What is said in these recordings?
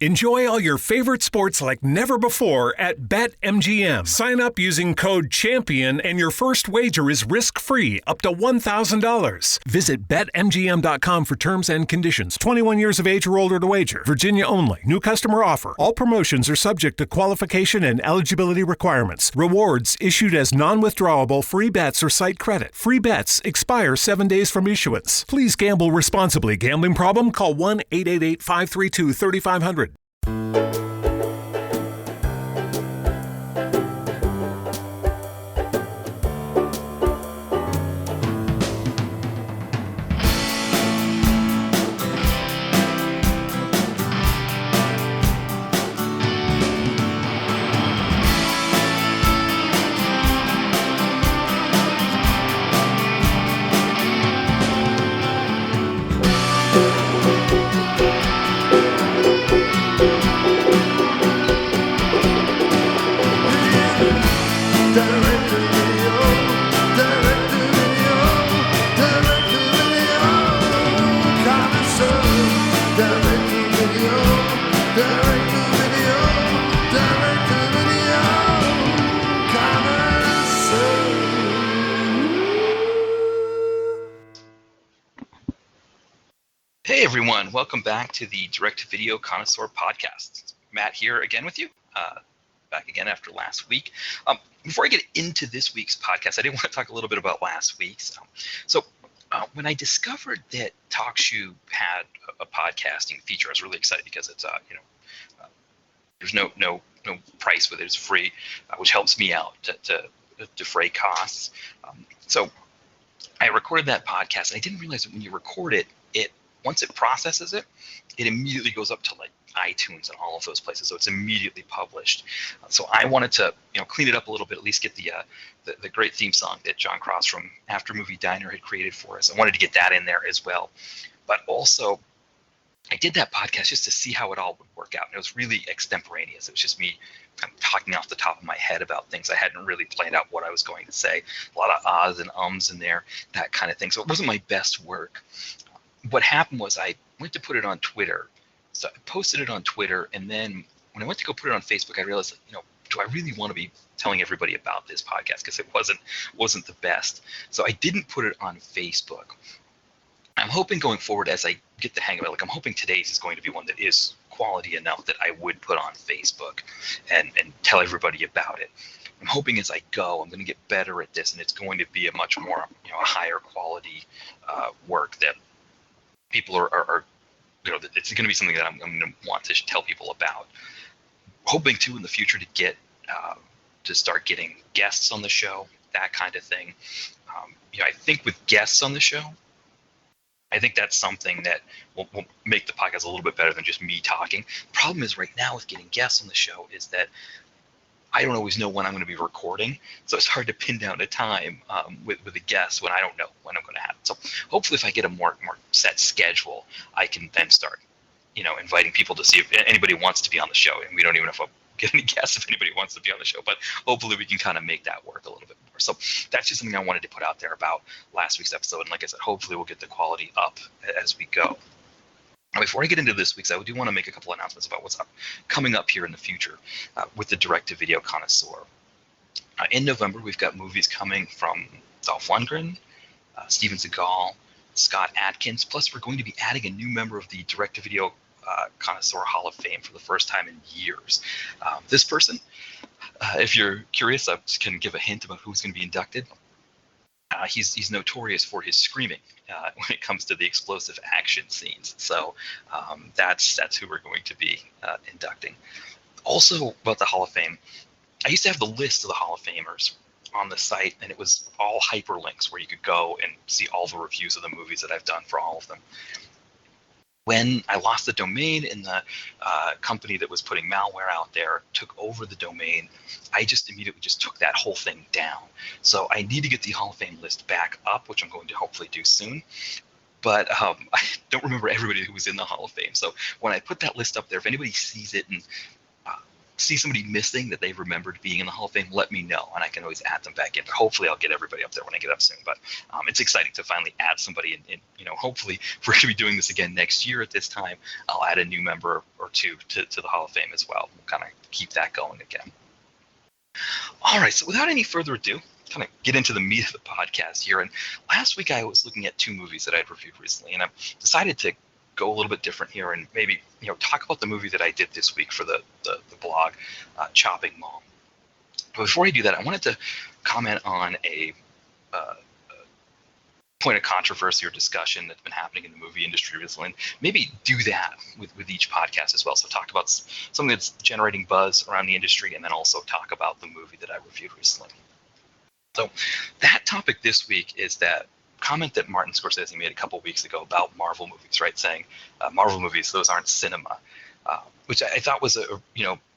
Enjoy all your favorite sports like never before at BetMGM. Sign up using code CHAMPION and your first wager is risk-free up to $1,000. Visit BetMGM.com for terms and conditions. 21 years of age or older to wager. Virginia only. New customer offer. All promotions are subject to qualification and eligibility requirements. Rewards issued as non-withdrawable free bets or site credit. Free bets expire 7 days from issuance. Please gamble responsibly. Gambling problem? Call 1-888-532-3500. Hey everyone, welcome back to the Direct Video Connoisseur Podcast. Matt here again with you, back again after last week. Before I get into this week's podcast, I did want to talk a little bit about last week's. When I discovered that TalkShoe had a podcasting feature, I was really excited because it's there's no price with it; it's free, which helps me out to defray costs. So I recorded that podcast, and I didn't realize that when you record it, once it processes it, it immediately goes up to like iTunes and all of those places. So it's immediately published. So I wanted to, clean it up a little bit, at least get the great theme song that John Cross from After Movie Diner had created for us. I wanted to get that in there as well. But also, I did that podcast just to see how it all would work out. And it was really extemporaneous. It was just me kind of talking off the top of my head about things. I hadn't really planned out what I was going to say. A lot of ahs and ums in there, that kind of thing. So it wasn't my best work. What happened was I went to put it on Twitter. So I posted it on Twitter, and then when I went to go put it on Facebook, I realized, do I really want to be telling everybody about this podcast? Because it wasn't the best. So I didn't put it on Facebook. I'm hoping going forward, as I get the hang of it, I'm hoping today's is going to be one that is quality enough that I would put on Facebook and tell everybody about it. I'm hoping as I go, I'm going to get better at this, and it's going to be a much more, a higher quality work that people are that it's going to be something that I'm going to want to tell people about. Hoping too in the future to get to start getting guests on the show, that kind of thing. I think with guests on the show, I think that's something that will make the podcast a little bit better than just me talking. The problem is right now with getting guests on the show is that I don't always know when I'm going to be recording, so it's hard to pin down a time with a guest when I don't know when I'm going to have it. So hopefully if I get a more set schedule, I can then start, inviting people to see if anybody wants to be on the show. And we don't even know if I'll get any guests if anybody wants to be on the show, but hopefully we can kind of make that work a little bit more. So that's just something I wanted to put out there about last week's episode. And like I said, hopefully we'll get the quality up as we go. Now, before I get into this week's, I do want to make a couple announcements about what's coming up here in the future with the Direct-to-Video Connoisseur. In November, we've got movies coming from Dolph Lundgren, Steven Seagal, Scott Adkins, plus we're going to be adding a new member of the Direct-to-Video Connoisseur Hall of Fame for the first time in years. This person, if you're curious, I can give a hint about who's going to be inducted. He's notorious for his screaming when it comes to the explosive action scenes. So that's who we're going to be inducting. Also about the Hall of Fame, I used to have the list of the Hall of Famers on the site, and it was all hyperlinks where you could go and see all the reviews of the movies that I've done for all of them. When I lost the domain and the company that was putting malware out there took over the domain, I just immediately took that whole thing down. So I need to get the Hall of Fame list back up, which I'm going to hopefully do soon. But I don't remember everybody who was in the Hall of Fame. So when I put that list up there, if anybody sees it and see somebody missing that they remembered being in the Hall of Fame, let me know, and I can always add them back in. But hopefully I'll get everybody up there when I get up soon. But it's exciting to finally add somebody, and hopefully if we're going to be doing this again next year at this time, I'll add a new member or two to the Hall of Fame as well. We'll kind of keep that going again. All right, so without any further ado, kind of get into the meat of the podcast here. And last week I was looking at 2 movies that I'd reviewed recently, and I decided to go a little bit different here and maybe talk about the movie that I did this week for the blog, Chopping Mom. But before I do that, I wanted to comment on a point of controversy or discussion that's been happening in the movie industry recently, and maybe do that with each podcast as well. So talk about something that's generating buzz around the industry, and then also talk about the movie that I reviewed recently. So that topic this week is that comment that Martin Scorsese made a couple weeks ago about Marvel movies, right? Saying Marvel movies, those aren't cinema, which I thought was of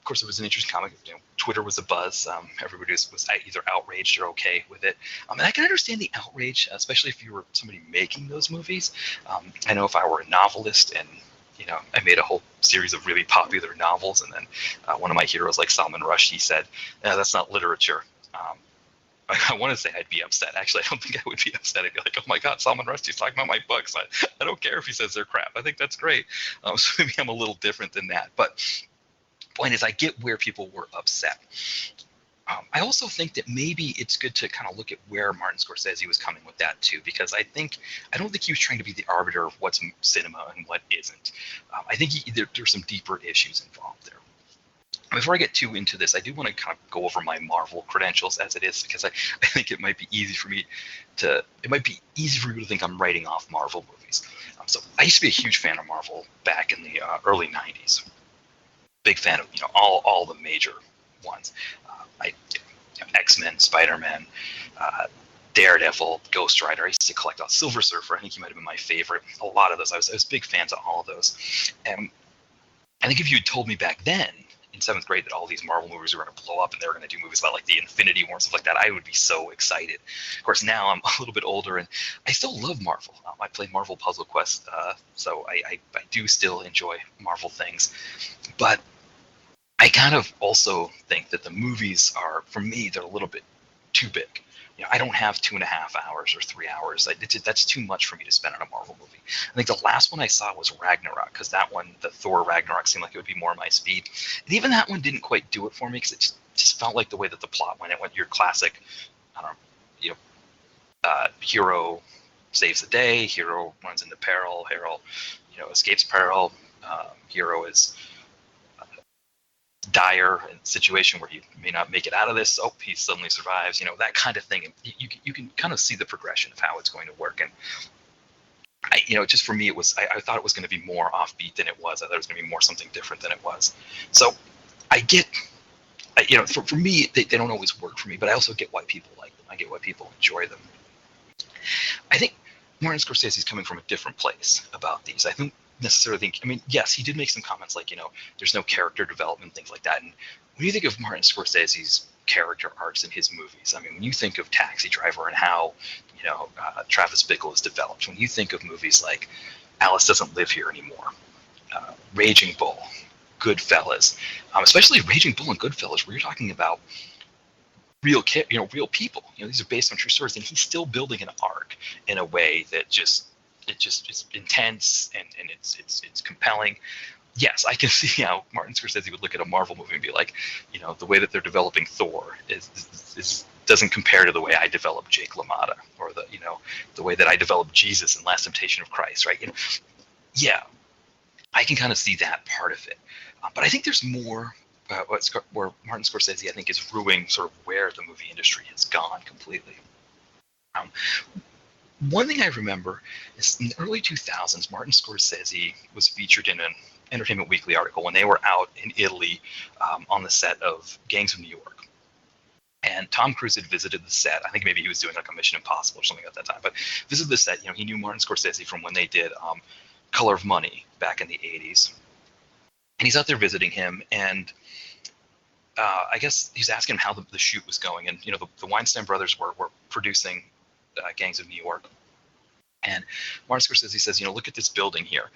course it was an interesting comment. Twitter was a buzz. Everybody was either outraged or okay with it. And I can understand the outrage, especially if you were somebody making those movies. I know if I were a novelist and I made a whole series of really popular novels, and then one of my heroes like Salman Rushdie said, that's not literature. I want to say I'd be upset. Actually, I don't think I would be upset. I'd be like, oh my God, Salman Rushdie's talking about my books. I don't care if he says they're crap. I think that's great. So maybe I'm a little different than that. But point is, I get where people were upset. I also think that maybe it's good to kind of look at where Martin Scorsese was coming with that too, because I don't think he was trying to be the arbiter of what's cinema and what isn't. I think there's some deeper issues involved there. Before I get too into this, I do want to kind of go over my Marvel credentials as it is, because I think it might be easy for you to think I'm writing off Marvel movies. So I used to be a huge fan of Marvel back in the early 90s. Big fan of all the major ones. X-Men, Spider-Man, Daredevil, Ghost Rider. I used to collect Silver Surfer. I think he might have been my favorite. A lot of those. I was big fans of all of those. And I think if you had told me back then, in 7th grade, that all these Marvel movies were going to blow up and they were going to do movies about like the Infinity War and stuff like that, I would be so excited. Of course, now I'm a little bit older and I still love Marvel. I play Marvel Puzzle Quest, so I do still enjoy Marvel things. But I kind of also think that the movies are, for me, they're a little bit too big. I don't have 2.5 hours or 3 hours. That's too much for me to spend on a Marvel movie. I think the last one I saw was Ragnarok, because that one, the Thor Ragnarok, seemed like it would be more my speed. And even that one didn't quite do it for me, because it just felt like the way that the plot went. It went your classic, hero saves the day, hero runs into peril, hero, escapes peril, hero is dire situation where he may not make it out of this. Oh, he suddenly survives. That kind of thing. And you can kind of see the progression of how it's going to work. And just for me, it was. I thought it was going to be more offbeat than it was. I thought it was going to be more something different than it was. So I get. For me, they don't always work for me, but I also get why people like them. I get why people enjoy them. I think Martin Scorsese is coming from a different place about these. I don't necessarily think, yes, he did make some comments like, there's no character development, things like that. And when you think of Martin Scorsese's character arcs in his movies, when you think of Taxi Driver and how, Travis Bickle is developed, when you think of movies like Alice Doesn't Live Here Anymore, Raging Bull, Goodfellas, especially Raging Bull and Goodfellas, where you're talking about real people. These are based on true stories, and he's still building an arc in a way that just is intense and it's compelling. Yes, I can see how Martin Scorsese would look at a Marvel movie and be like, the way that they're developing Thor is doesn't compare to the way I developed Jake LaMotta, or the way that I developed Jesus in Last Temptation of Christ, right? Yeah, I can kind of see that part of it, but I think there's more. Where Martin Scorsese, I think, is ruining sort of where the movie industry has gone completely. One thing I remember is in the early 2000s, Martin Scorsese was featured in an Entertainment Weekly article when they were out in Italy on the set of Gangs of New York. And Tom Cruise had visited the set. I think maybe he was doing like a Mission Impossible or something at that time, but visited the set. He knew Martin Scorsese from when they did Color of Money back in the 80s. And he's out there visiting him, and I guess he's asking him how the shoot was going. And, the Weinstein brothers were producing Gangs of New York. And Martin Scorsese says, look at this building here.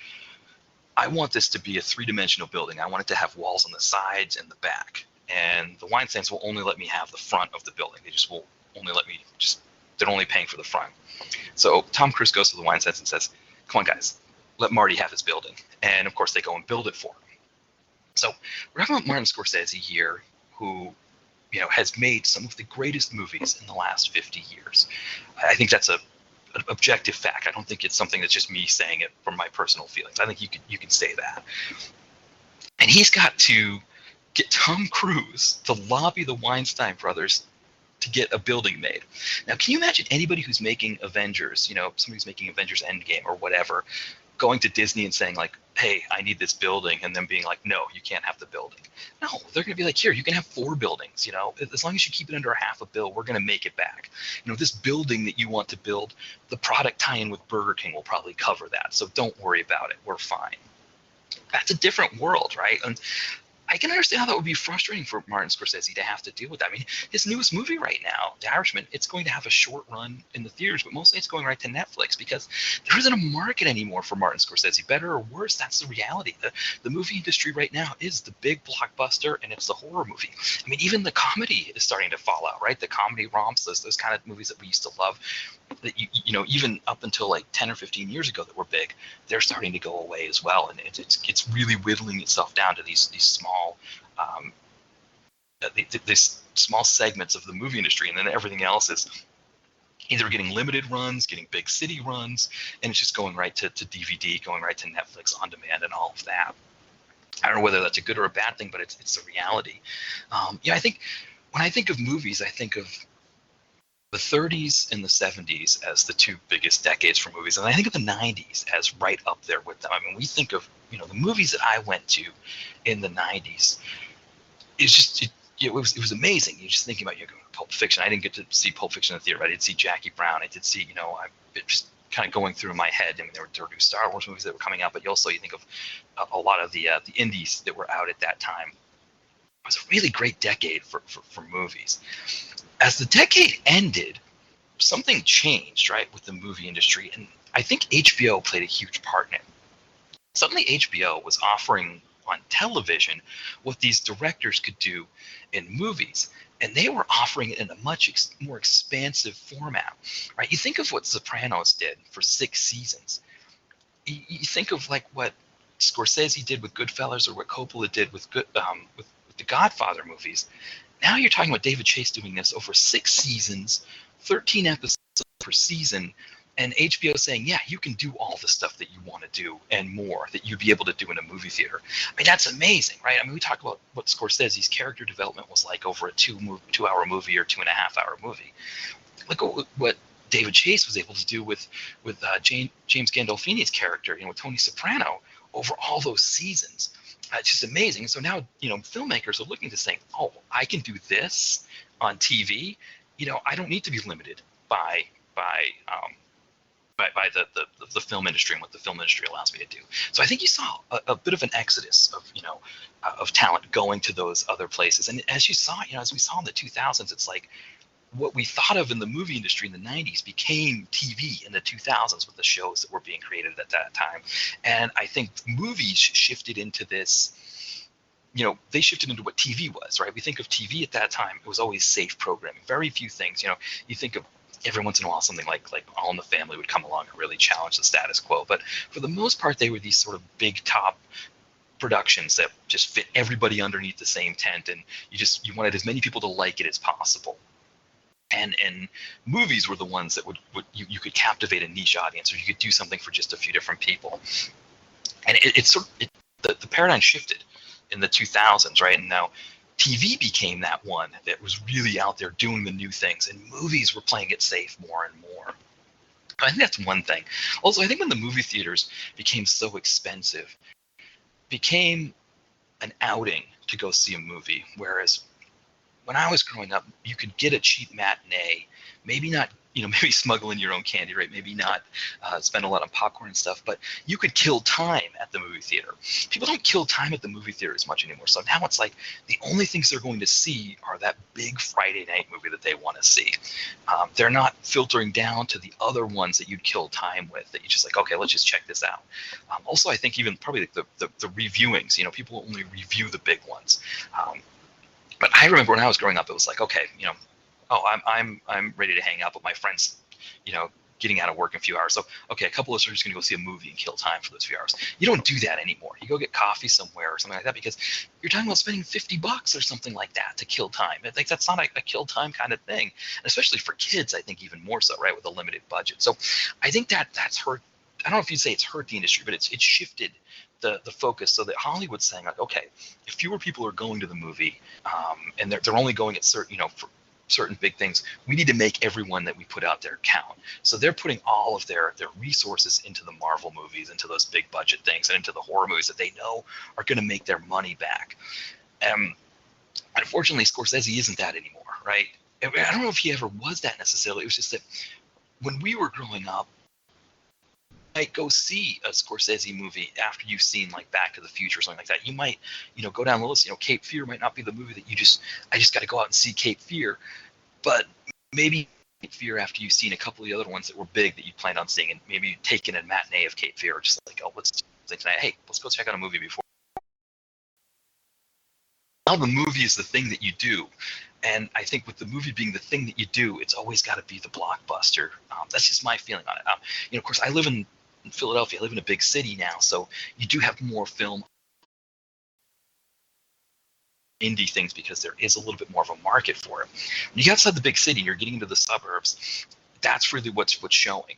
I want this to be a three-dimensional building. I want it to have walls on the sides and the back. And the Weinsteins will only let me have the front of the building. They just will only let me they're only paying for the front. So Tom Cruise goes to the Weinsteins and says, come on, guys, let Marty have his building. And of course, they go and build it for him. So we're talking about Martin Scorsese here, who has made some of the greatest movies in the last 50 years. I think that's an objective fact. I don't think it's something that's just me saying it from my personal feelings. I think you can say that. And he's got to get Tom Cruise to lobby the Weinstein brothers to get a building made. Now, can you imagine anybody who's making Avengers, somebody who's making Avengers Endgame or whatever, going to Disney and saying like, hey, I need this building, and then being like, no, you can't have the building. No, they're going to be like, here, you can have 4 buildings, as long as you keep it under $500 million, we're going to make it back. This building that you want to build, the product tie-in with Burger King will probably cover that, so don't worry about it, we're fine. That's a different world, right? And I can understand how that would be frustrating for Martin Scorsese to have to deal with that. I mean, his newest movie right now, The Irishman, it's going to have a short run in the theaters, but mostly it's going right to Netflix because there isn't a market anymore for Martin Scorsese. Better or worse, that's the reality. The movie industry right now is the big blockbuster, and it's the horror movie. I mean, even the comedy is starting to fall out, right? The comedy romps, those kind of movies that we used to love, that even up until like 10 or 15 years ago that were big, they're starting to go away as well, and it's really whittling itself down to these small these small segments of the movie industry, and then everything else is either getting limited runs, getting big city runs, and it's just going right to DVD, going right to Netflix on demand, and all of that. I don't know whether that's a good or a bad thing, but it's a reality. I think when I think of movies, I think of the 30s and the 70s as the 2 biggest decades for movies, and I think of the 90s as right up there with them. I mean, we think of the movies that I went to in the 90s. It's just it was amazing. You're just thinking about Pulp Fiction. I didn't get to see Pulp Fiction in the theater. I did see Jackie Brown. I did see I just kind of going through my head. I mean, there were new Star Wars movies that were coming out, but you think of a lot of the indies that were out at that time. It was a really great decade for movies. As the decade ended, something changed, right, with the movie industry, and I think HBO played a huge part in it. Suddenly HBO was offering on television what these directors could do in movies, and they were offering it in a much more expansive format, right? You think of what Sopranos did for 6 seasons. You think of like what Scorsese did with Goodfellas, or what Coppola did with the Godfather movies. Now you're talking about David Chase doing this over 6 seasons, 13 episodes per season, and HBO saying, yeah, you can do all the stuff that you want to do and more that you'd be able to do in a movie theater. I mean, that's amazing, right? I mean, we talk about what Scorsese's character development was like over a 2-hour movie or 2.5-hour movie. Look at what David Chase was able to do with James Gandolfini's character, with Tony Soprano over all those seasons. It's just amazing. So now, filmmakers are looking to saying, oh, I can do this on TV. I don't need to be limited by the film industry and what the film industry allows me to do. So I think you saw a bit of an exodus of talent going to those other places. And as you saw, as we saw in the 2000s, it's like what we thought of in the movie industry in the 90s became TV in the 2000s with the shows that were being created at that time. And I think movies shifted into this, they shifted into what TV was, right? We think of TV at that time, it was always safe programming. Very few things, you think of every once in a while something like All in the Family would come along and really challenge the status quo. But for the most part, they were these sort of big top productions that just fit everybody underneath the same tent, and you wanted as many people to like it as possible. And movies were the ones that would you could captivate a niche audience, or you could do something for just a few different people. And the paradigm shifted in the 2000s, right? And now TV became that one that was really out there doing the new things, and movies were playing it safe more and more. I think that's one thing. Also, I think when the movie theaters became so expensive, became an outing to go see a movie, whereas when I was growing up, you could get a cheap matinee, maybe not, maybe smuggle in your own candy, right? Maybe not spend a lot on popcorn and stuff, but you could kill time at the movie theater. People don't kill time at the movie theater as much anymore. So now it's like the only things they're going to see are that big Friday night movie that they want to see. They're not filtering down to the other ones that you'd kill time with, that you just like, okay, let's just check this out. Also, I think even probably the reviewings, people only review the big ones. But I remember when I was growing up, it was like, okay, I'm ready to hang out, but my friends, getting out of work in a few hours. So, okay, a couple of us are just going to go see a movie and kill time for those few hours. You don't do that anymore. You go get coffee somewhere or something like that because you're talking about spending $50 or something like that to kill time. I think that's not a kill time kind of thing, and especially for kids, I think even more so, right, with a limited budget. So I think that's hurt. I don't know if you'd say it's hurt the industry, but it's shifted the focus so that Hollywood's saying, like, okay, if fewer people are going to the movie and they're only going at certain, for certain big things, we need to make everyone that we put out there count. So they're putting all of their resources into the Marvel movies, into those big budget things, and into the horror movies that they know are going to make their money back. Unfortunately, Scorsese isn't that anymore, right? I don't know if he ever was that necessarily. It was just that when we were growing up, you might go see a Scorsese movie after you've seen like Back to the Future or something like that. You might, go down the list. Cape Fear might not be the movie that I just got to go out and see Cape Fear, but maybe Cape Fear after you've seen a couple of the other ones that were big that you planned on seeing, and maybe you take in a matinee of Cape Fear, or just like, oh, let's say tonight, hey, let's go check out a movie before. Now the movie is the thing that you do. And I think with the movie being the thing that you do, it's always got to be the blockbuster. That's just my feeling on it. Of course, I live in Philadelphia. I live in a big city now, so you do have more film indie things because there is a little bit more of a market for it. When you get outside the big city, you're getting into the suburbs. That's really what's showing.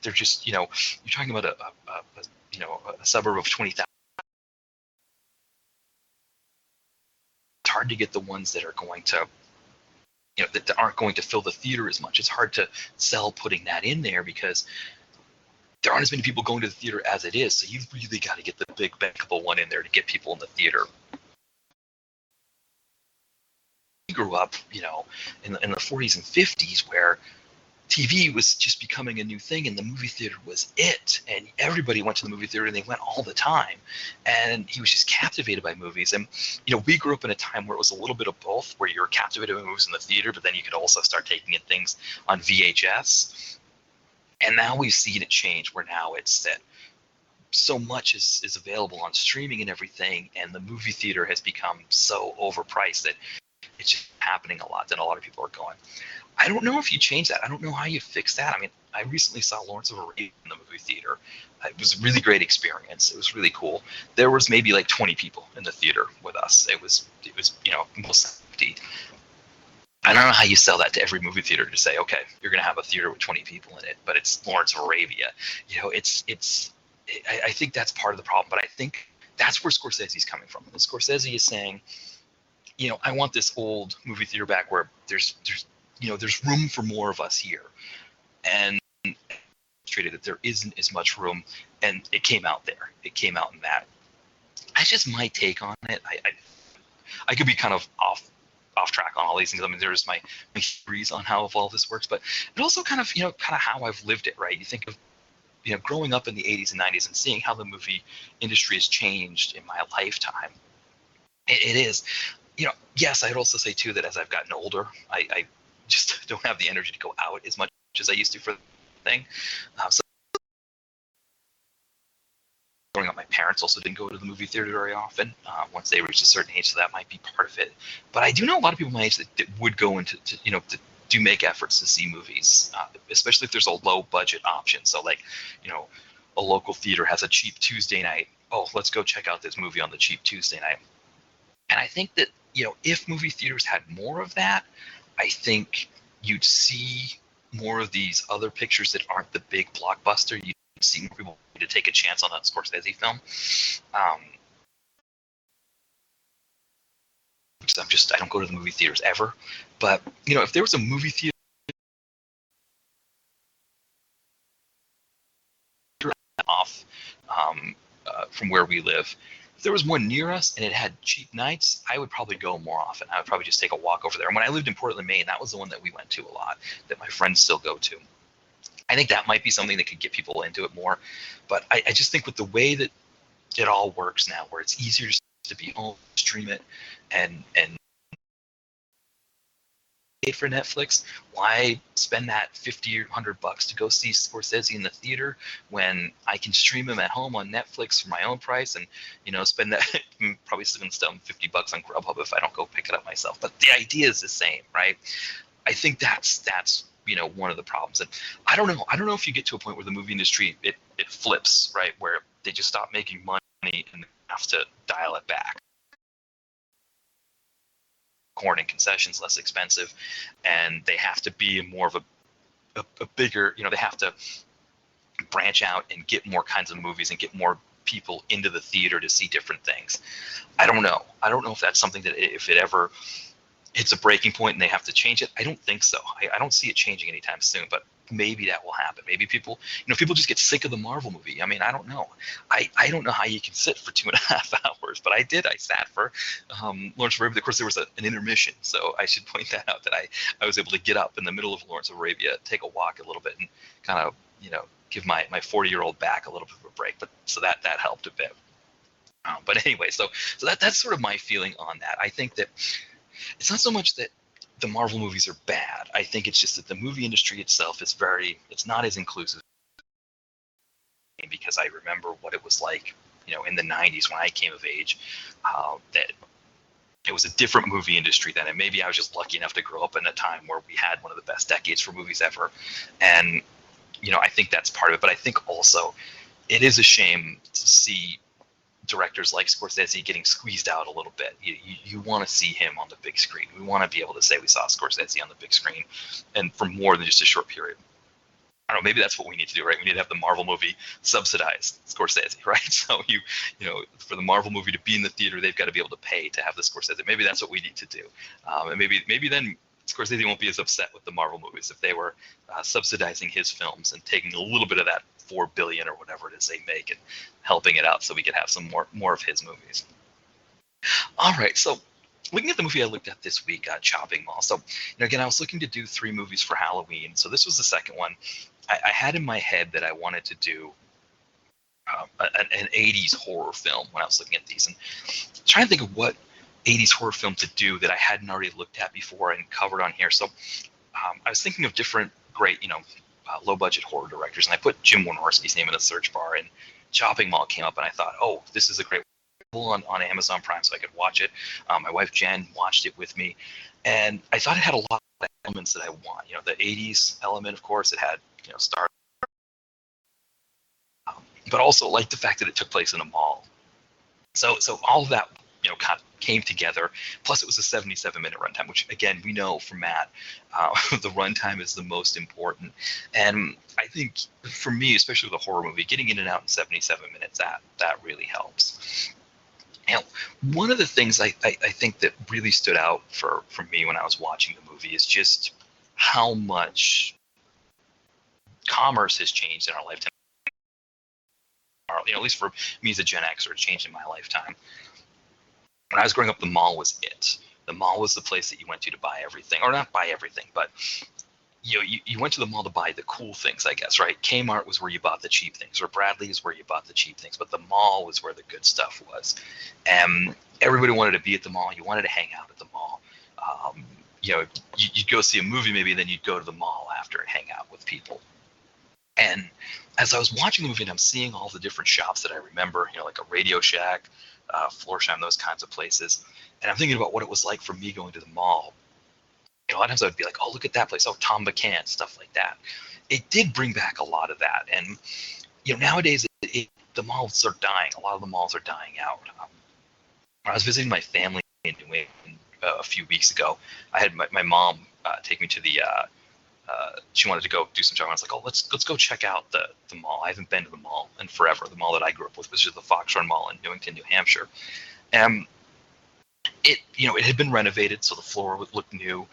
They're just, you're talking about a suburb of 20,000. It's hard to get the ones that are going to, that aren't going to fill the theater as much. It's hard to sell putting that in there because there aren't as many people going to the theater as it is. So you've really got to get the big bankable one in there to get people in the theater. We grew up, in the 40s and 50s where TV was just becoming a new thing and the movie theater was it. And everybody went to the movie theater and they went all the time. And he was just captivated by movies. And, we grew up in a time where it was a little bit of both, where you were captivated by movies in the theater, but then you could also start taking in things on VHS. And now we've seen it change where now it's that so much is available on streaming and everything, and the movie theater has become so overpriced that it's just happening a lot, that a lot of people are going. I don't know if you change that. I don't know how you fix that. I mean, I recently saw Lawrence of Arabia in the movie theater. It was a really great experience. It was really cool. There was maybe like 20 people in the theater with us. It was most empty. I don't know how you sell that to every movie theater to say, okay, you're going to have a theater with 20 people in it, but it's Lawrence of Arabia. I think that's part of the problem, but I think that's where Scorsese's coming from. And Scorsese is saying, I want this old movie theater back where there's room for more of us here. And treated that there isn't as much room, and it came out there. It came out in that. That's just my take on it. I could be kind of off track on all these things. I mean, there's my theories on how all this works, but it also kind of how I've lived it, right? You think of, growing up in the 80s and 90s and seeing how the movie industry has changed in my lifetime. It is, yes, I'd also say too that as I've gotten older, I just don't have the energy to go out as much as I used to for the thing. So growing up, my parents also didn't go to the movie theater very often once they reached a certain age, so that might be part of it. But I do know a lot of people my age that would go into to do make efforts to see movies, especially if there's a low budget option. So like, a local theater has a cheap Tuesday night. Oh, let's go check out this movie on the cheap Tuesday night. And I think that, if movie theaters had more of that, I think you'd see more of these other pictures that aren't the big blockbuster. You'd see more people to take a chance on that Scorsese film. I don't go to the movie theaters ever, but if there was a movie theater off from where we live, if there was one near us and it had cheap nights, I would probably go more often. I would probably just take a walk over there. And when I lived in Portland, Maine, that was the one that we went to a lot, that my friends still go to. I think that might be something that could get people into it more. But I just think with the way that it all works now, where it's easier to be home, stream it, and pay for Netflix, why spend that $50 or $100 to go see Scorsese in the theater when I can stream him at home on Netflix for my own price, and spend that probably going to spend $50 on Grubhub if I don't go pick it up myself. But the idea is the same, right? I think that's one of the problems. And I don't know if you get to a point where the movie industry it flips, right, where they just stop making money and have to dial it back. Corn and concessions less expensive, and they have to be more of a bigger, they have to branch out and get more kinds of movies and get more people into the theater to see different things. I don't know if that's something that if it ever hits a breaking point and they have to change it. I don't think so. I don't see it changing anytime soon, but maybe that will happen. Maybe people just get sick of the Marvel movie. I mean, I don't know. I don't know how you can sit for 2.5 hours, but I did. I sat for Lawrence of Arabia. Of course, there was an intermission, so I should point that out, that I was able to get up in the middle of Lawrence of Arabia, take a walk a little bit, and kind of, give my 40-year-old back a little bit of a break. But so that helped a bit. But anyway, so that's sort of my feeling on that. I think that it's not so much that the Marvel movies are bad. I think it's just that the movie industry itself is it's not as inclusive, because I remember what it was like, in the 90s when I came of age, that it was a different movie industry then. And maybe I was just lucky enough to grow up in a time where we had one of the best decades for movies ever. And, I think that's part of it. But I think also it is a shame to see directors like Scorsese getting squeezed out a little bit. You want to see him on the big screen. We want to be able to say we saw Scorsese on the big screen, and for more than just a short period. I don't know, maybe that's what we need to do, right? We need to have the Marvel movie subsidize Scorsese, right? So for the Marvel movie to be in the theater, they've got to be able to pay to have the Scorsese. Maybe that's what we need to do. And maybe then Scorsese won't be as upset with the Marvel movies if they were subsidizing his films and taking a little bit of that $4 billion or whatever it is they make and helping it out so we could have some more of his movies. All right, so looking at the movie I looked at this week, Chopping Mall. So again, I was looking to do 3 movies for Halloween. So this was the second one. I had in my head that I wanted to do an 80s horror film when I was looking at these, and trying to think of what 80s horror film to do that I hadn't already looked at before and covered on here. So I was thinking of different great, low-budget horror directors, and I put Jim Wynorski's name in the search bar, and Chopping Mall came up, and I thought, oh, this is a great one on Amazon Prime, so I could watch it. My wife Jen watched it with me, and I thought it had a lot of elements that I want. The 80s element, of course, it had Star, but also like the fact that it took place in a mall. So all of that kind of came together. Plus, it was a 77-minute runtime, which again we know from Matt, the runtime is the most important. And I think for me, especially with a horror movie, getting in and out in 77 minutes, that really helps. Now, one of the things I think that really stood out for me when I was watching the movie is just how much commerce has changed in our lifetime. At least for me as a Gen Xer, it changed in my lifetime. When I was growing up, the mall was it. The mall was the place that you went to buy everything, or not buy everything, but you went to the mall to buy the cool things, I guess, right? Kmart was where you bought the cheap things, or Bradley is where you bought the cheap things, but the mall was where the good stuff was. And everybody wanted to be at the mall. You wanted to hang out at the mall. You'd go see a movie maybe, then you'd go to the mall after and hang out with people. And as I was watching the movie and I'm seeing all the different shops that I remember, like a Radio Shack, Florsheim, those kinds of places, and I'm thinking about what it was like for me going to the mall. A lot of times I would be like, oh, look at that place. Oh, Tom McCann, stuff like that. It did bring back a lot of that. And, nowadays the malls are dying. A lot of the malls are dying out. When I was visiting my family in New England a few weeks ago, I had my mom take me to the she wanted to go do some shopping. I was like, oh, let's go check out the mall. I haven't been to the mall in forever. The mall that I grew up with was just the Foxshore Mall in Newington, New Hampshire. And it had been renovated, so the floor would look new.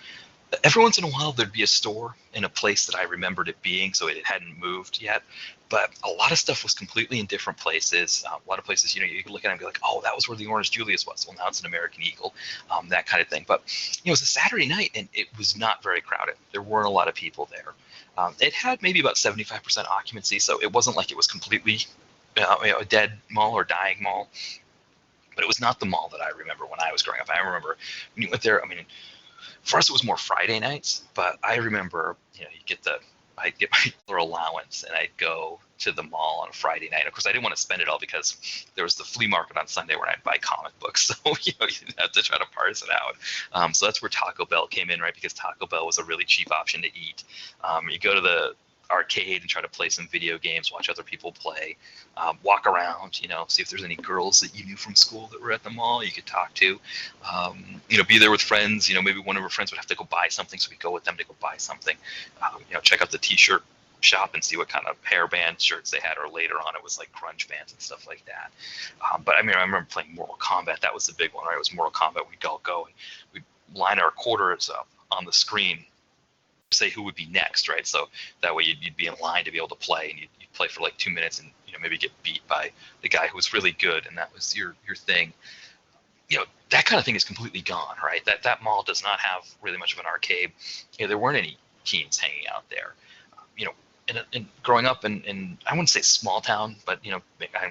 every once in a while there'd be a store in a place that I remembered it being, so it hadn't moved yet. But a lot of stuff was completely in different places. A lot of places, you could look at it and be like, oh, that was where the Orange Julius was. Well, now it's an American Eagle, that kind of thing. But it was a Saturday night, and it was not very crowded. There weren't a lot of people there. It had maybe about 75% occupancy, so it wasn't like it was completely a dead mall or dying mall. But it was not the mall that I remember when I was growing up. I remember when you went there, I mean, for us, it was more Friday nights, but I remember, I'd get my dollar allowance and I'd go to the mall on a Friday night. Of course, I didn't want to spend it all because there was the flea market on Sunday where I'd buy comic books. So, you didn't have to try to parse it out. So that's where Taco Bell came in, right? Because Taco Bell was a really cheap option to eat. You go to the arcade and try to play some video games, watch other people play, walk around, see if there's any girls that you knew from school that were at the mall you could talk to, be there with friends. Maybe one of our friends would have to go buy something, so we go with them to go buy something. Check out the t-shirt shop and see what kind of hairband shirts they had, or later on it was like grunge bands and stuff like that. But I remember playing Mortal Kombat. That was the big one, right? It was Mortal Kombat. We'd all go and we'd line our quarters up on the screen, say who would be next, right? So that way you'd be in line to be able to play, and you'd play for like 2 minutes and maybe get beat by the guy who was really good, and that was your thing. That kind of thing is completely gone, right? That mall does not have really much of an arcade. There weren't any teens hanging out there. And growing up in I wouldn't say small town, but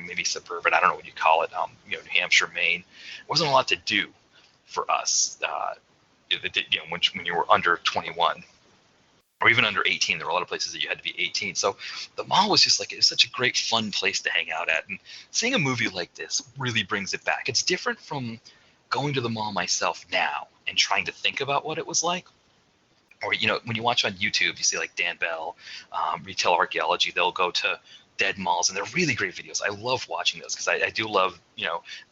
maybe suburban, I don't know what you call it, New Hampshire, Maine, wasn't a lot to do for us. When you were under 21 or even under 18, there were a lot of places that you had to be 18. So the mall was just it was such a great fun place to hang out at. And seeing a movie like this really brings it back. It's different from going to the mall myself now and trying to think about what it was like. Or, when you watch on YouTube, you see like Dan Bell, Retail Archaeology, they'll go to dead malls, and they're really great videos. I love watching those because I do love,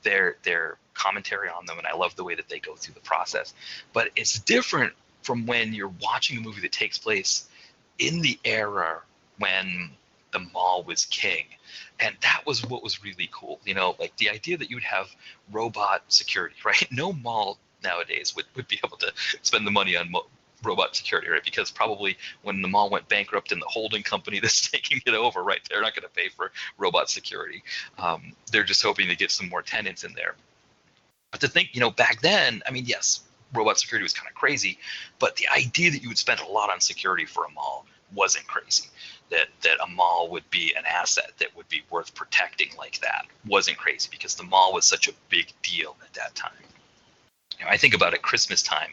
their commentary on them, and I love the way that they go through the process. But it's different from when you're watching a movie that takes place in the era when the mall was king. And that was what was really cool. Like the idea that you would have robot security, right? No mall nowadays would be able to spend the money on robot security, right? Because probably when the mall went bankrupt and the holding company that's taking it over, right, they're not going to pay for robot security. They're just hoping to get some more tenants in there. But to think, back then, yes, robot security was kind of crazy, but the idea that you would spend a lot on security for a mall wasn't crazy. That a mall would be an asset that would be worth protecting like that wasn't crazy, because the mall was such a big deal at that time. I think about at Christmas time,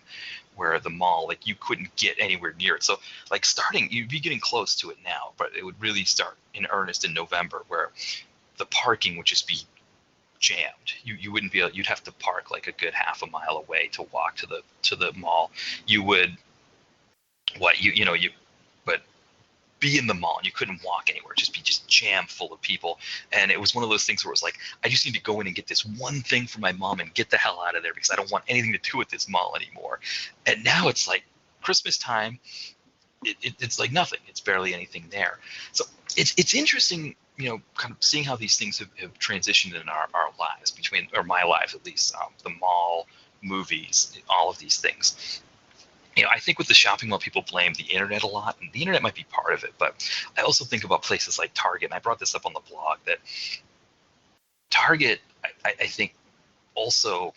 where the mall, you couldn't get anywhere near it. So you'd be getting close to it now, but it would really start in earnest in November, where the parking would just be jammed. You wouldn't be able, you'd have to park a good half a mile away to walk to the mall. You would but be in the mall and you couldn't walk anywhere, just jam full of people. And it was one of those things where it was I just need to go in and get this one thing for my mom and get the hell out of there, because I don't want anything to do with this mall anymore. And now it's Christmas time, it's like nothing. It's barely anything there. So it's interesting, kind of seeing how these things have transitioned in our lives, or my life at least, the mall, movies, all of these things. I think with the shopping mall, people blame the internet a lot, and the internet might be part of it, but I also think about places like Target, and I brought this up on the blog, that Target, I think, also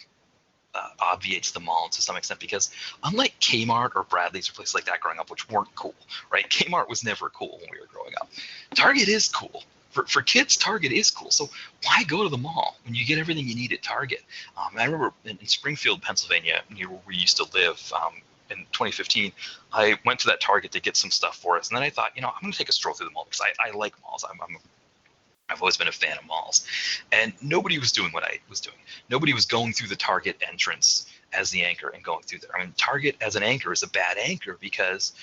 obviates the mall to some extent, because unlike Kmart or Bradley's or places like that growing up, which weren't cool, right? Kmart was never cool when we were growing up. Target is cool. For kids, Target is cool. So why go to the mall when you get everything you need at Target? I remember in Springfield, Pennsylvania, near where we used to live, in 2015, I went to that Target to get some stuff for us. And then I thought, I'm going to take a stroll through the mall, because I like malls. I've always been a fan of malls. And nobody was doing what I was doing. Nobody was going through the Target entrance as the anchor and going through there. Target as an anchor is a bad anchor, because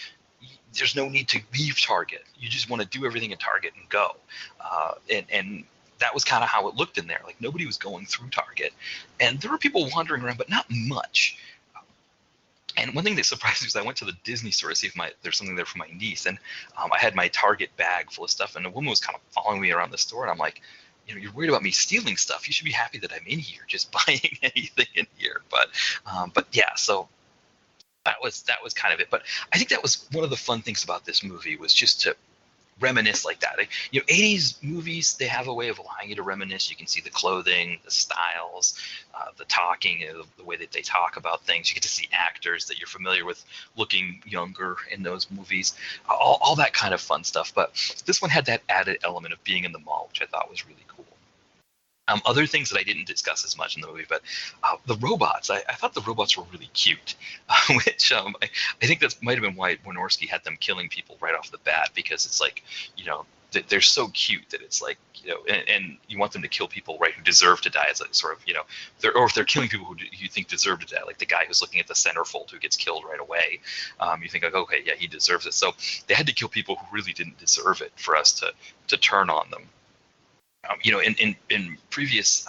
there's no need to leave Target. You just want to do everything at Target and go. And that was kind of how it looked in there. Nobody was going through Target. And there were people wandering around, but not much. And one thing that surprised me was I went to the Disney store to see if there's something there for my niece. And I had my Target bag full of stuff, and a woman was kind of following me around the store. And I'm like, you're worried about me stealing stuff. You should be happy that I'm in here, just buying anything in here. But yeah, so that was kind of it. But I think that was one of the fun things about this movie, was just to reminisce like that. 80s movies, they have a way of allowing you to reminisce. You can see the clothing, the styles, the talking, the way that they talk about things. You get to see actors that you're familiar with looking younger in those movies, all that kind of fun stuff. But this one had that added element of being in the mall, which I thought was really cool. Other things that I didn't discuss as much in the movie, but the robots, I thought the robots were really cute, which I think that might have been why Wynorski had them killing people right off the bat, because it's like, they're so cute that it's like, and you want them to kill people, right, who deserve to die, as a sort of, or if they're killing people who you think deserve to die, like the guy who's looking at the centerfold who gets killed right away, you think like, okay, yeah, he deserves it. So they had to kill people who really didn't deserve it for us to turn on them. In previous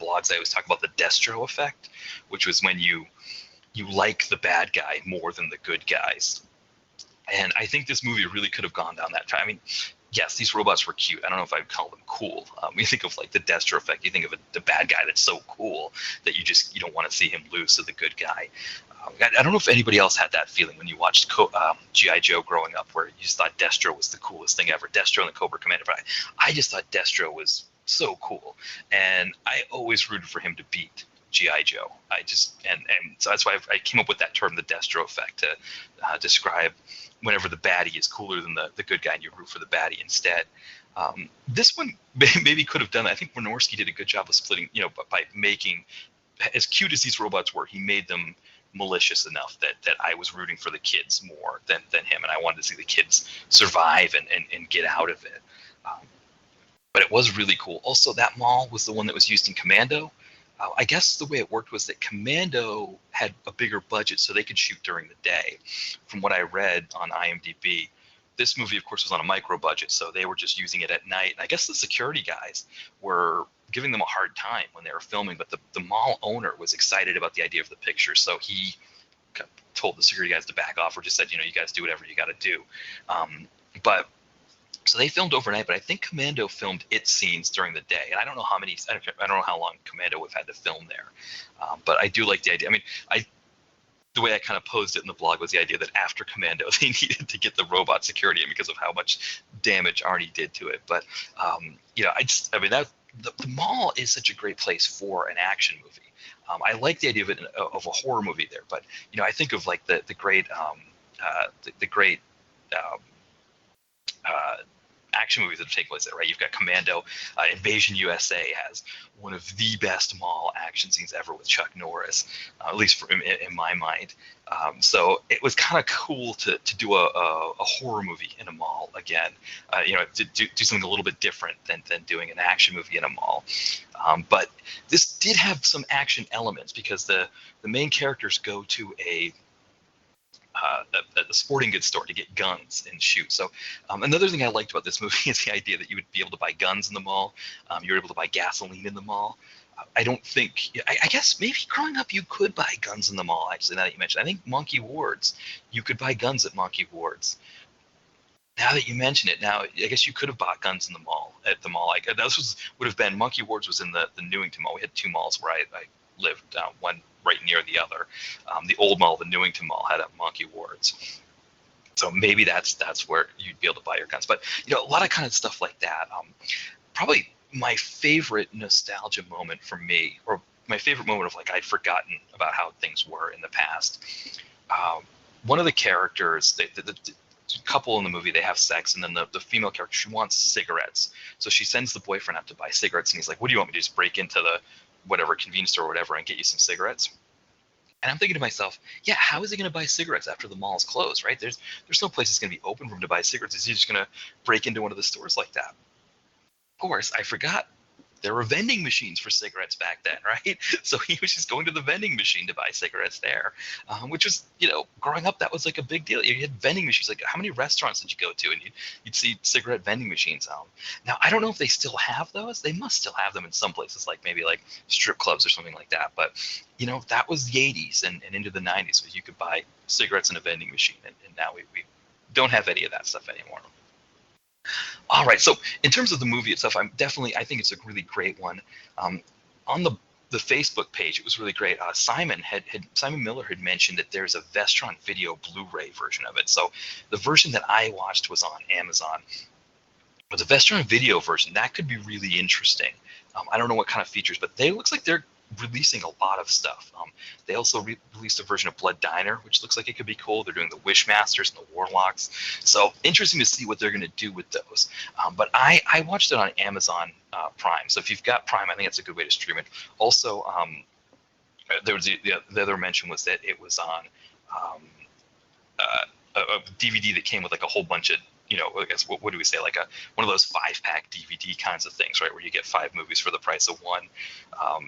blogs, I always talk about the Destro effect, which was when you like the bad guy more than the good guys. And I think this movie really could have gone down that track. I mean, yes, these robots were cute. I don't know if I'd call them cool. You think of like the Destro effect, you think of the bad guy that's so cool that you don't want to see him lose to the good guy. I don't know if anybody else had that feeling when you watched G.I. Joe growing up, where you just thought Destro was the coolest thing ever. Destro and the Cobra Commander. But I just thought Destro was so cool, and I always rooted for him to beat G.I. Joe. And so that's why I came up with that term, the Destro effect, to describe whenever the baddie is cooler than the good guy, and you root for the baddie instead. This one maybe could have done that. I think Wynorski did a good job of splitting, by making, as cute as these robots were, he made them malicious enough that I was rooting for the kids more than him, and I wanted to see the kids survive and get out of it. But it was really cool. Also, that mall was the one that was used in Commando. I guess the way it worked was that Commando had a bigger budget, so they could shoot during the day. From what I read on IMDb, this movie, of course, was on a micro budget, so they were just using it at night. And I guess the security guys were giving them a hard time when they were filming, but the mall owner was excited about the idea of the picture, so he told the security guys to back off, or just said, you guys do whatever you got to do. So they filmed overnight, but I think Commando filmed its scenes during the day, and I don't know how long Commando would have had to film there, but I do like the idea. I mean, the way I kind of posed it in the blog was the idea that after Commando, they needed to get the robot security in because of how much damage Arnie did to it. But the mall is such a great place for an action movie. I like the idea of it of a horror movie there, but I think of like the great action movies that have taken place there, right? You've got Commando. Invasion USA has one of the best mall action scenes ever with Chuck Norris, at least in my mind. So it was kind of cool to do a horror movie in a mall again. To do something a little bit different than doing an action movie in a mall. But this did have some action elements, because the main characters go to a sporting goods store to get guns and shoot. So another thing I liked about this movie is the idea that you would be able to buy guns in the mall. You were able to buy gasoline in the mall. I guess maybe growing up you could buy guns in the mall, actually, now that you mentioned. I think Monkey Ward's, you could buy guns at Monkey Ward's. Now that you mention it, I guess you could have bought guns in the mall, at the mall. Would have been, Monkey Ward's was in the Newington Mall. We had two malls where I lived, one right near the other. The old mall, the Newington Mall, had a Monkey Ward's. So maybe that's where you'd be able to buy your guns. But, a lot of kind of stuff like that. Probably my favorite nostalgia moment for me, or my favorite moment of like I'd forgotten about how things were in the past. One of the characters, the couple in the movie, they have sex, and then the female character, she wants cigarettes. So she sends the boyfriend out to buy cigarettes, and he's like, what do you want me to just break into the whatever convenience store or whatever and get you some cigarettes? And I'm thinking to myself, yeah, how is he going to buy cigarettes after the mall's closed, right? There's no place that's going to be open for him to buy cigarettes. Is he just going to break into one of the stores like that? Of course, I forgot there were vending machines for cigarettes back then, right? So he was just going to the vending machine to buy cigarettes there, which was, growing up, that was like a big deal. You had vending machines. Like, how many restaurants did you go to? And you'd see cigarette vending machines. Now, I don't know if they still have those. They must still have them in some places, like maybe like strip clubs or something like that. But, that was the 80s and into the 90s, where you could buy cigarettes in a vending machine. And now we don't have any of that stuff anymore. All right, so in terms of the movie itself, I think it's a really great one. On the the Facebook page, it was really great. Simon Miller had mentioned that there's a Vestron Video Blu-ray version of it. So the version that I watched was on Amazon. But the Vestron Video version, that could be really interesting. I don't know what kind of features, but it looks like they're releasing a lot of stuff. They also released a version of Blood Diner, which looks like it could be cool. They're doing the Wishmasters and the Warlocks. So interesting to see what they're going to do with those. But I watched it on Amazon Prime. So if you've got Prime, I think that's a good way to stream it. Also, there was the other mention was that it was on a DVD that came with like a whole bunch of, I guess what do we say, like one of those 5-pack DVD kinds of things, right, where you get 5 movies for the price of one.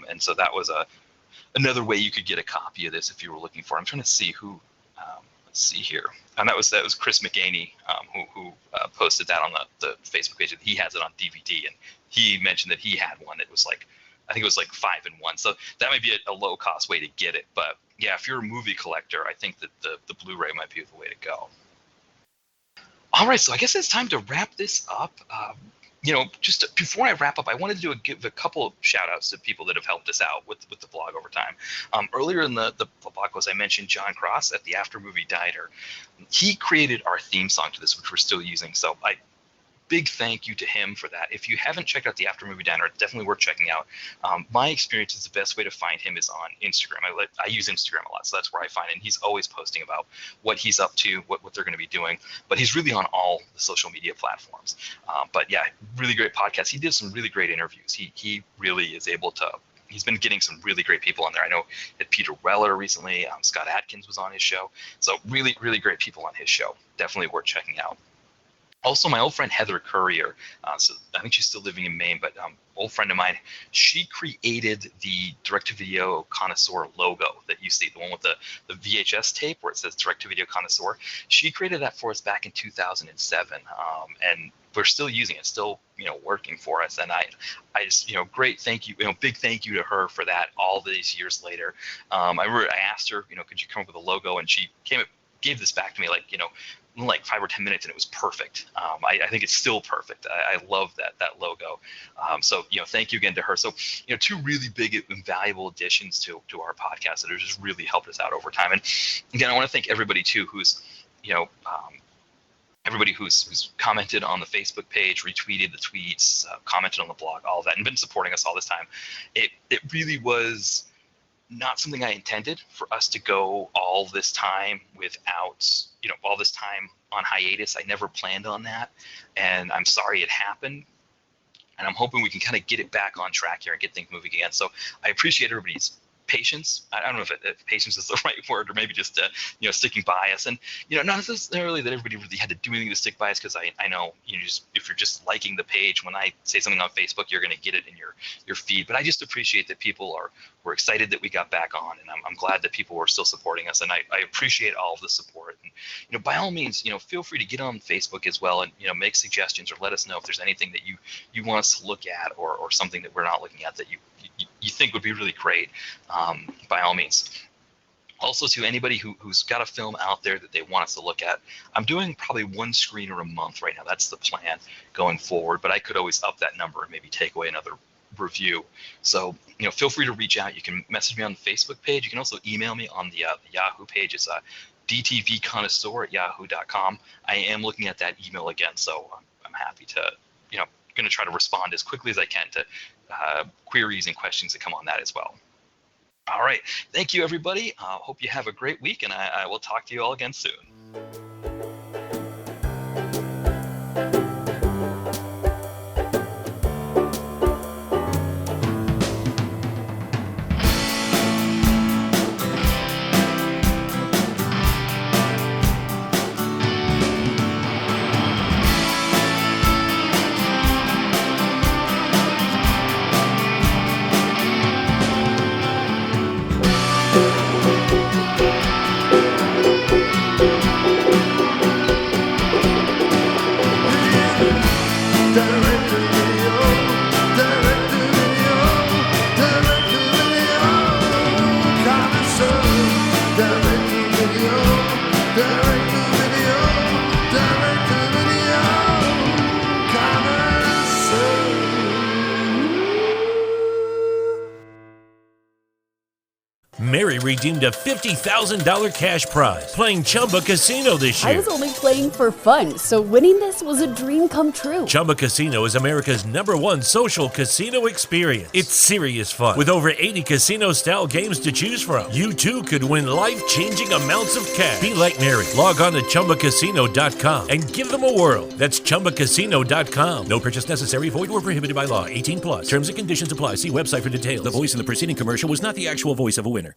And so that was another way you could get a copy of this if you were looking for it. I'm trying to see who. Let's see here, and that was Chris McGaney who posted that on the Facebook page. He has it on DVD, and he mentioned that he had one that was like, I think it was like 5 in 1. So that might be a low cost way to get it. But yeah, if you're a movie collector, I think that the Blu-ray might be the way to go. All right, so I guess it's time to wrap this up. Just before I wrap up, I wanted to give a couple of shout-outs to people that have helped us out with the blog over time. Earlier in the blog post, I mentioned John Cross at the After Movie Diner. He created our theme song to this, which we're still using. So big thank you to him for that. If you haven't checked out the After Movie Diner, it's definitely worth checking out. My experience is the best way to find him is on Instagram. I use Instagram a lot, so that's where I find him. He's always posting about what he's up to, what they're going to be doing. But he's really on all the social media platforms. But yeah, really great podcast. He did some really great interviews. He really is able to. He's been getting some really great people on there. I know that Peter Weller recently, Scott Adkins was on his show. So really, really great people on his show. Definitely worth checking out. Also, my old friend Heather Currier, so I think she's still living in Maine, but old friend of mine, she created the direct-to-video connoisseur logo that you see, the one with the VHS tape where it says direct-to-video connoisseur. She created that for us back in 2007, and we're still using it, still working for us. And I just great thank you, big thank you to her for that all these years later. I asked her, could you come up with a logo, and she gave this back to me like 5 or 10 minutes, and it was perfect. I think it's still perfect. I love that logo. So thank you again to her. So 2 really big and valuable additions to our podcast that have just really helped us out over time. And again, I want to thank everybody too who's everybody who's commented on the Facebook page, retweeted the tweets, commented on the blog, all of that, and been supporting us all this time. It really was not something I intended for us to go all this time without, all this time on hiatus. I never planned on that, and I'm sorry it happened. And I'm hoping we can kind of get it back on track here and get things moving again. So I appreciate everybody's patience. I don't know if patience is the right word, or maybe just sticking by us. And not necessarily that everybody really had to do anything to stick by us, because I know if you're just liking the page, when I say something on Facebook, you're going to get it in your feed. But I just appreciate that people were excited that we got back on, and I'm glad that people were still supporting us, and I appreciate all of the support. And by all means, feel free to get on Facebook as well, and make suggestions, or let us know if there's anything that you want us to look at, or something that we're not looking at that you think would be really great. By all means. Also, to anybody who's got a film out there that they want us to look at, I'm doing probably 1 screener a month right now. That's the plan going forward, but I could always up that number and maybe take away another review. So feel free to reach out. You can message me on the Facebook page. You can also email me on the Yahoo page. It's dtvconnoisseur@yahoo.com. I am looking at that email again, so I'm happy to going to try to respond as quickly as I can to queries and questions that come on that as well. All right. Thank you, everybody. Hope you have a great week, and I will talk to you all again soon. redeemed a $50,000 cash prize playing Chumba Casino this year. I was only playing for fun, so winning this was a dream come true. Chumba Casino is America's #1 social casino experience. It's serious fun. With over 80 casino-style games to choose from, you too could win life-changing amounts of cash. Be like Mary. Log on to ChumbaCasino.com and give them a whirl. That's ChumbaCasino.com. No purchase necessary. Void or prohibited by law. 18+. Terms and conditions apply. See website for details. The voice in the preceding commercial was not the actual voice of a winner.